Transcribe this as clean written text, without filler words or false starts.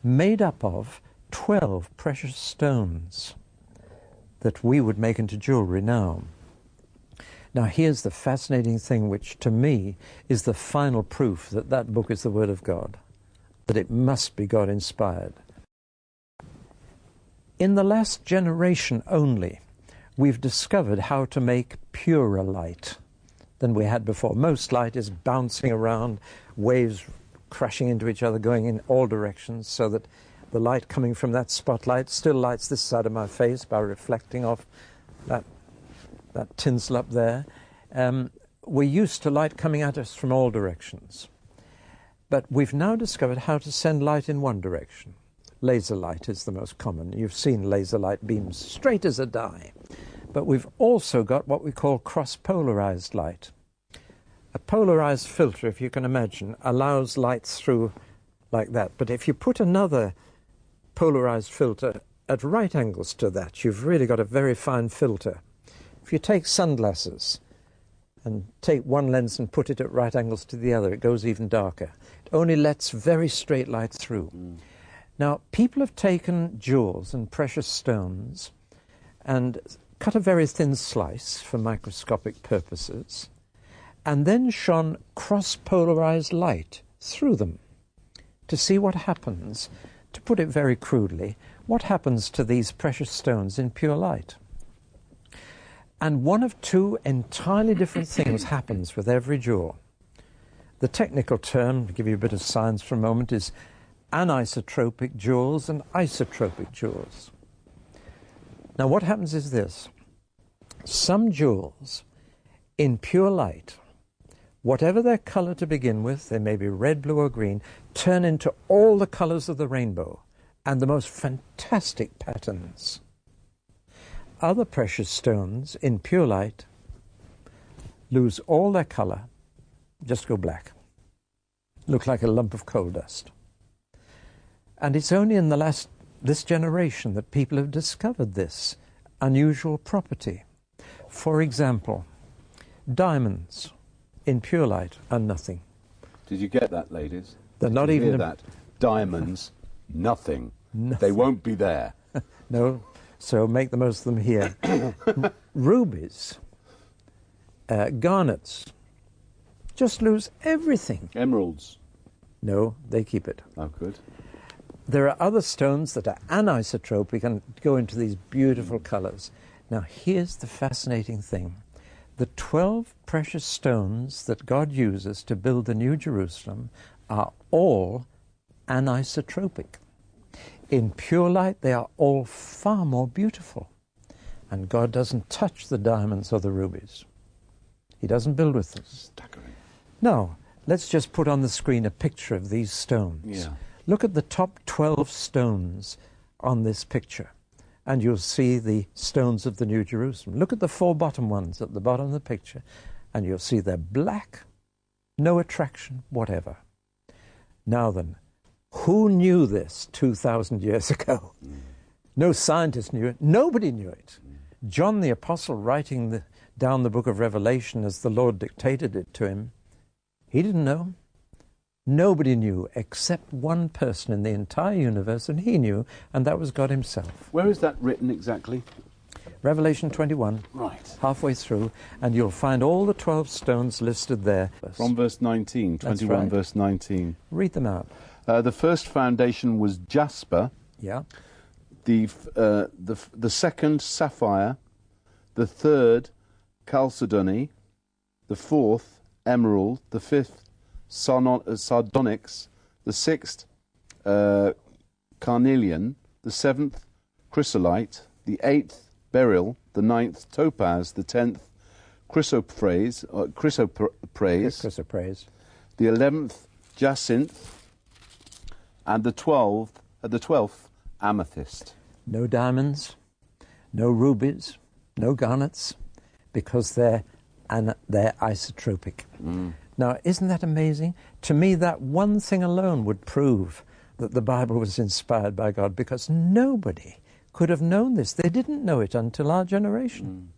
made up of 12 precious stones that we would make into jewelry now. Now here's the fascinating thing, which to me is the final proof that that book is the Word of God, that it must be God-inspired. In the last generation only, we've discovered how to make purer light than we had before. Most light is bouncing around, waves crashing into each other, going in all directions, so that the light coming from that spotlight still lights this side of my face by reflecting off that tinsel up there. We're used to light coming at us from all directions. But we've now discovered how to send light in one direction. Laser light is the most common. You've seen laser light beams straight as a die. But we've also got what we call cross-polarized light. A polarized filter, if you can imagine, allows light through like that. But if you put another polarized filter at right angles to that, you've really got a very fine filter. If you take sunglasses and take one lens and put it at right angles to the other, it goes even darker. It only lets very straight light through. Now, people have taken jewels and precious stones and cut a very thin slice for microscopic purposes, and then shone cross-polarized light through them to see what happens. To put it very crudely, what happens to these precious stones in pure light? And one of two entirely different things happens with every jewel. The technical term, to give you a bit of science for a moment, is anisotropic jewels and isotropic jewels. Now what happens is this. Some jewels in pure light, whatever their color to begin with, they may be red, blue or green, turn into all the colors of the rainbow and the most fantastic patterns. Other precious stones in pure light lose all their color, just go black, look like a lump of coal dust. And it's only in this generation that people have discovered this unusual property. For example, diamonds in pure light are nothing. Did you get that, ladies? They're not even that. Diamonds, nothing. They won't be there. No, so make the most of them here. Rubies, garnets, just lose everything. Emeralds? No, they keep it. Oh, good. There are other stones that are anisotropic and go into these beautiful colors. Now, here's the fascinating thing. The 12 precious stones that God uses to build the New Jerusalem are all anisotropic. In pure light, they are all far more beautiful. And God doesn't touch the diamonds or the rubies. He doesn't build with them. Staggering. No, let's just put on the screen a picture of these stones. Yeah. Look at the top 12 stones on this picture, and you'll see the stones of the New Jerusalem. Look at the 4 bottom ones at the bottom of the picture, and you'll see they're black, no attraction whatever. Now then, who knew this 2,000 years ago? No scientist knew it. Nobody knew it. John the Apostle, writing down the book of Revelation as the Lord dictated it to him, he didn't know. Nobody knew except one person in the entire universe, and he knew, and that was God himself. Where is that written exactly? Revelation 21, right, halfway through, and you'll find all the 12 stones listed there. From verse 19, 21 right. Verse 19. Read them out. The first foundation was jasper, yeah. The second sapphire, the third chalcedony, the fourth emerald, the fifth sardonyx, the sixth carnelian, the seventh chrysolite, the eighth beryl, the ninth topaz, the 10th chrysoprase, the 11th jacinth, and the 12th amethyst. No diamonds, no rubies, no garnets, because they're isotropic. Now, isn't that amazing? To me, that one thing alone would prove that the Bible was inspired by God, because nobody could have known this. They didn't know it until our generation.